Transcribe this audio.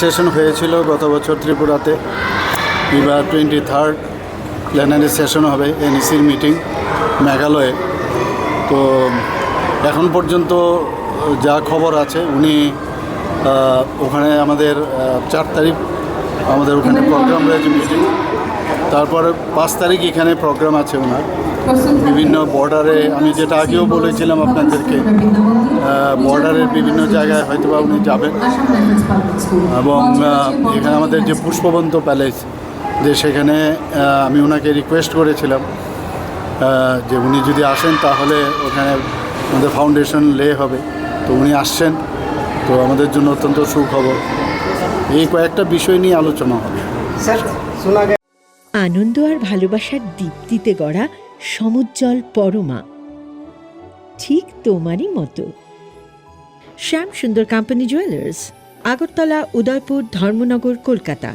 Session হয়েছিল গত বছর ত্রিপুরাতে, এবার 23rd প্ল্যানারি সেশন হবে এনইসির মিটিং মেঘালয়ে। তো এখন পর্যন্ত যা খবর আছে উনি ওখানে আমাদের 4 তারিখ আমাদের ওখানে প্রোগ্রাম রয়েছে মিটিং, তারপরে 5 তারিখ এখানে প্রোগ্রাম আছে ওনার বিভিন্ন বর্ডারে। আমি যেটা আগেও বলেছিলাম আপনাদেরকে, বর্ডারের বিভিন্ন জায়গায় হয়তো বা উনি যাবেন, এবং এখানে আমাদের যে পুষ্পবন্ত প্যালেস, যে সেখানে আমি ওনাকে রিকোয়েস্ট করেছিলাম যে উনি যদি আসেন তাহলে ওখানে আমাদের ফাউন্ডেশন লে হবে। তো উনি আসছেন, তো আমাদের জন্য অত্যন্ত সুখবর। এই কয়েকটা বিষয় নিয়ে আলোচনা হবে। আনন্দ আর ভালোবাসার দীপ্তিতে গড়া সমুজ্জ্বল পরমা, ঠিক তোমারই মতো। শ্যাম সুন্দর কোম্পানি জুয়েলার্স, আগরতলা, উদয়পুর, ধর্মনগর, কলকাতা।